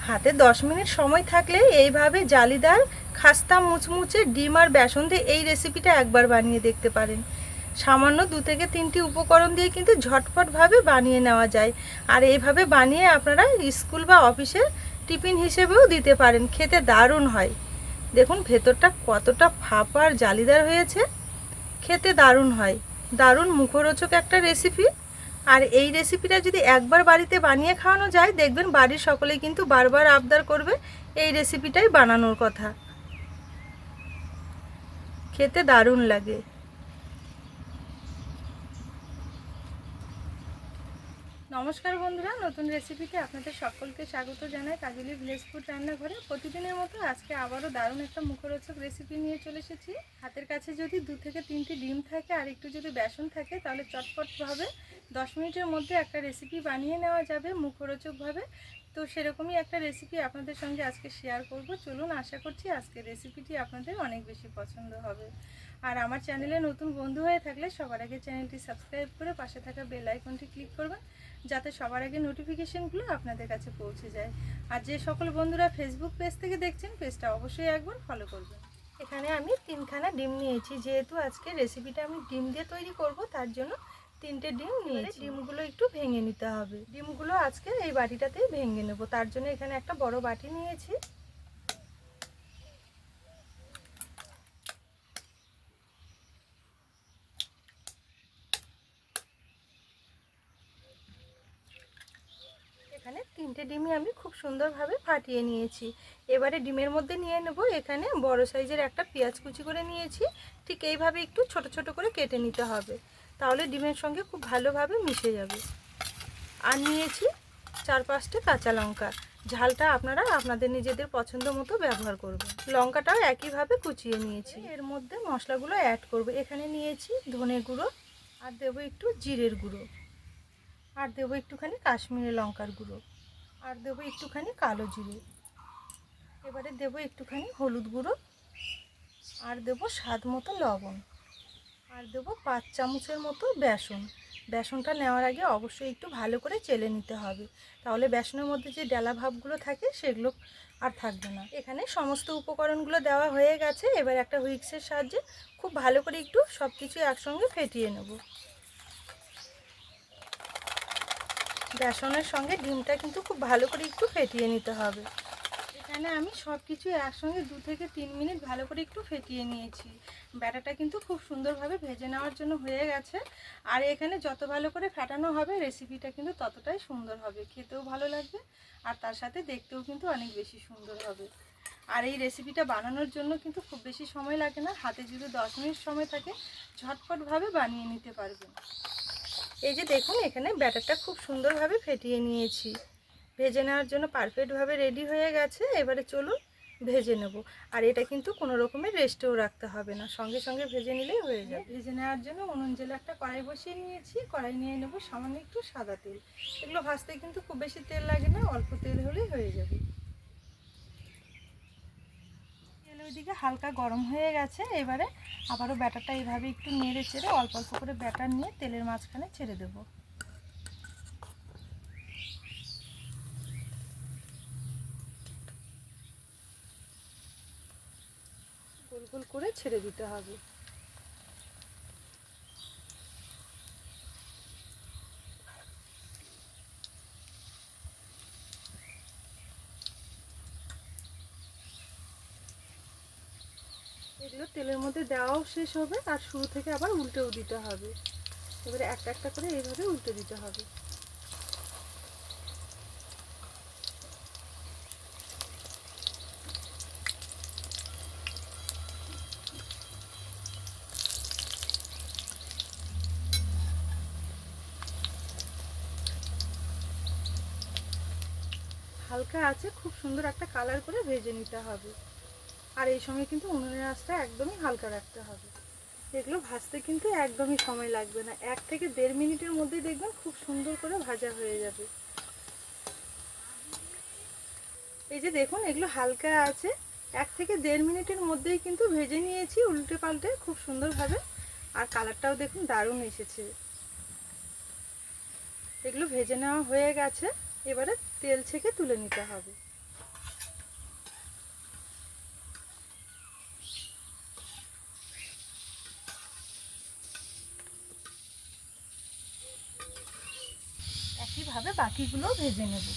হাতে 10 মিনিট সময় থাকলে এইভাবে জালিদার খাস্তা মুচমুচে ডিম আর বেসন দিয়ে এই রেসিপিটা একবার বানিয়ে দেখতে পারেন। সামান্য 2 থেকে 3টি উপকরণ দিয়ে কিন্তু ঝটপটভাবে বানিয়ে নেওয়া যায়। আর এইভাবে বানিয়ে আপনারা স্কুল বা অফিসে টিফিন হিসেবেও দিতে পারেন, খেতে দারুণ হয়। দেখুন ভেতরটা কতটা ফাঁপা আর জালিদার হয়েছে, খেতে দারুণ হয়। দারুণ মুখরোচক একটা রেসিপি। আর এই রেসিপিটা যদি একবার বাড়িতে বানিয়ে খাওয়ানো যায়, দেখবেন বাড়ির সকলেই কিন্তু বারবার আবদার করবে এই রেসিপিটাই বানানোর কথা। খেতে দারুণ লাগে। নমস্কার বন্ধুরা, নতুন রেসিপিতে আপনাদের সকলকে স্বাগত জানাই কাজলি ভিলেজ ফুড রান্নাঘরে। প্রতিদিনের মতো আজকে আবারও দারুণ একটা মুখরোচক রেসিপি নিয়ে চলে এসেছি। হাতের কাছে যদি 2 থেকে 3টি ডিম থাকে আর একটু যদি বেসন থাকে, তাহলে চটপটভাবে 10 মিনিটের মধ্যে একটা রেসিপি বানিয়ে নেওয়া যাবে মুখরোচকভাবে। তো সেরকমই একটা রেসিপি আপনাদের সঙ্গে আজকে শেয়ার করব। চলুন, আশা করছি আজকের রেসিপিটি আপনাদের অনেক বেশি পছন্দ হবে। আর আমার চ্যানেলে নতুন বন্ধু হয়ে থাকলে সবার আগে চ্যানেলটি সাবস্ক্রাইব করে পাশে থাকা বেল আইকনটি ক্লিক করবেন, যাতে সবার আগে নোটিফিকেশনগুলো আপনাদের কাছে পৌঁছে যায়। আর যে সকল বন্ধুরা ফেসবুক পেজ থেকে দেখছেন, পেজটা অবশ্যই একবার ফলো করবেন। এখানে আমি 3খানা ডিম নিয়েছি, যেহেতু আজকে রেসিপিটা আমি ডিম দিয়ে তৈরি করব, তার জন্য 3টে ডিম নিয়েছি। ডিমগুলো একটু ভেঙে নিতে হবে। ডিমগুলো আজকে এই বাটিটাতেই ভেঙে নেব, তার জন্য এখানে একটা বড় বাটি নিয়েছি। এখানে 3টে ডিমই আমি খুব সুন্দরভাবে ফাটিয়ে নিয়েছি। এবারে ডিমের মধ্যে নিয়ে নেব এখানে বড় সাইজের একটা পেঁয়াজ কুচি করে নিয়েছি। ঠিক এইভাবে একটু ছোট ছোট করে কেটে নিতে হবে, তাহলে ডিমের সঙ্গে খুব ভালোভাবে মিশে যাবে। আর নিয়েছি 4-5টে কাঁচা লঙ্কা। ঝালটা আপনারা আপনাদের নিজেদের পছন্দ মতো ব্যবহার করবেন। লঙ্কাটাও একইভাবে কুচিয়ে নিয়েছি। এর মধ্যে মশলাগুলো অ্যাড করব। এখানে নিয়েছি ধনে গুঁড়ো, আর দেবো একটু জিরের গুঁড়ো, আর দেবো একটুখানি কাশ্মীরি লঙ্কার গুঁড়ো, আর দেবো একটুখানি কালো জিরে। এবারে দেবো একটুখানি হলুদ গুঁড়ো, আর দেবো স্বাদ মতো লবণ, আর দেবো 5 চামচের মতো বেসন। বেসনটা নেওয়ার আগে অবশ্যই একটু ভালো করে চেলে নিতে হবে, তাহলে বেসনের মধ্যে যে ডেলা ভাবগুলো থাকে সেগুলো আর থাকবে না। এখানে সমস্ত উপকরণগুলো দেওয়া হয়ে গেছে। এবার একটা হুইক্সের সাহায্যে খুব ভালো করে একটু সব কিছু একসঙ্গে ফেটিয়ে নেব। বেসনের সঙ্গে ডিমটা কিন্তু খুব ভালো করে একটু ফেটিয়ে নিতে হবে। এখানে আমি সব কিছু একসঙ্গে 2 থেকে 3 মিনিট ভালো করে একটু ফেটিয়ে নিয়েছি। ব্যাটাটা কিন্তু খুব সুন্দরভাবে ভেজে নেওয়ার জন্য হয়ে গেছে। আর এখানে যত ভালো করে ফেটানো হবে রেসিপিটা কিন্তু ততটাই সুন্দর হবে, খেতেও ভালো লাগবে, আর তার সাথে দেখতেও কিন্তু অনেক বেশি সুন্দর হবে। আর এই রেসিপিটা বানানোর জন্য কিন্তু খুব বেশি সময় লাগে না। হাতে যদি 10 মিনিট সময় থাকে, ঝটপটভাবে বানিয়ে নিতে পারবেন। এই যে দেখুন, এখানে ব্যাটারটা খুব সুন্দরভাবে ফেটিয়ে নিয়েছি। ভেজে নেওয়ার জন্য পারফেক্টভাবে রেডি হয়ে গেছে। এবারে চলুন ভেজে নেব। আর এটা কিন্তু কোনো রকমের রেস্টেও রাখতে হবে না, সঙ্গে সঙ্গে ভেজে নিলেই হয়ে যাবে। ভেজে নেওয়ার জন্য উনুন জেলে একটা কড়াই বসিয়ে নিয়েছি। কড়াই নিয়ে নেব সামান্য একটু সাদা তেল। এগুলো ভাজতে কিন্তু খুব বেশি তেল লাগে না, অল্প তেল হলেই হয়ে যাবে। তেল ওইদিকে হালকা গরম হয়ে গেছে। এবারে আবারও ব্যাটারটা এইভাবে একটু নেড়ে চেড়ে অল্প অল্প করে ব্যাটার নিয়ে তেলের মাঝখানে ছেড়ে দেবো। গোল গোল করে ছেড়ে দিতে হবে। এগুলো তেলের মধ্যে দেওয়াও শেষ হবে, আর শুরু থেকে আবার উল্টেও দিতে হবে। এবারে একটা একটা করে এইভাবে উল্টে দিতে হবে। হালকা আছে খুব সুন্দর একটা কালার করে ভেজে নিতে হবে। আর এই সময় কিন্তু উনুনের আঁচটা একদমই হালকা রাখতে হবে। এগুলো ভাজতে কিন্তু একদমই সময় লাগবে না, 1 থেকে 1.5 মিনিটের মধ্যেই দেখবেন খুব সুন্দর করে ভাজা হয়ে যাবে। এই যে দেখুন, এগুলো হালকা আছে, 1 থেকে 1.5 মিনিটের মধ্যেই কিন্তু ভেজে নিয়েছি উল্টে পাল্টে খুব সুন্দরভাবে। আর কালারটাও দেখুন দারুণ এসেছে। এগুলো ভেজে নেওয়া হয়ে গেছে। এবারে তেল ছেঁকে তুলে নিতে হবে। একইভাবে বাকিগুলো ভেজে নেব।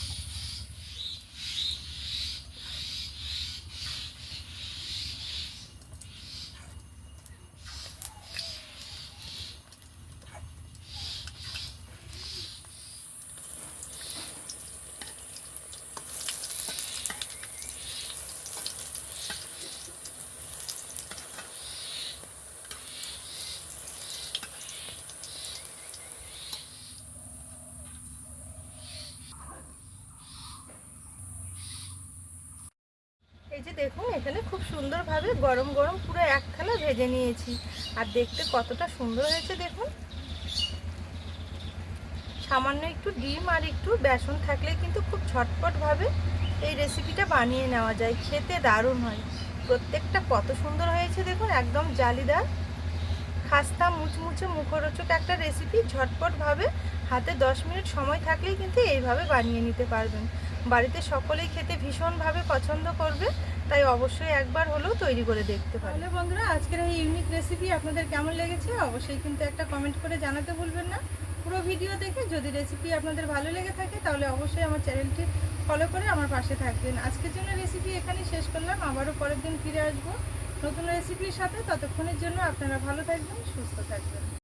এই যে দেখুন, এখানে খুব সুন্দরভাবে গরম গরম পুরো এক থালা ভেজে নিয়েছি। আর দেখতে কতটা সুন্দর হয়েছে দেখুন। সামান্য একটু ডিম আর একটু বেসন থাকলে কিন্তু খুব ঝটপটভাবে এই রেসিপিটা বানিয়ে নেওয়া যায়। খেতে দারুণ হয়। প্রত্যেকটা কত সুন্দর হয়েছে দেখুন, একদম জালিদার খাস্তা মুচমুচে মুখরোচক একটা রেসিপি। ঝটপটভাবে হাতে 10 মিনিট সময় থাকলেই কিন্তু এইভাবে বানিয়ে নিতে পারবেন। বাড়িতে সকলেই খেতে ভীষণভাবে পছন্দ করবে, তাই অবশ্যই একবার হলেও তৈরি করে দেখতে পারেন। তাহলে বন্ধুরা, আজকের এই ইউনিক রেসিপি আপনাদের কেমন লেগেছে অবশ্যই কিন্তু একটা কমেন্ট করে জানাতে ভুলবেন না। পুরো ভিডিও দেখে যদি রেসিপি আপনাদের ভালো লেগে থাকে তাহলে অবশ্যই আমার চ্যানেলটি ফলো করে আমার পাশে থাকবেন। আজকের জন্য রেসিপি এখানেই শেষ করলাম। আবারও পরের দিন ফিরে আসবো নতুন রেসিপির সাথে। ততক্ষণের জন্য আপনারা ভালো থাকবেন, সুস্থ থাকবেন।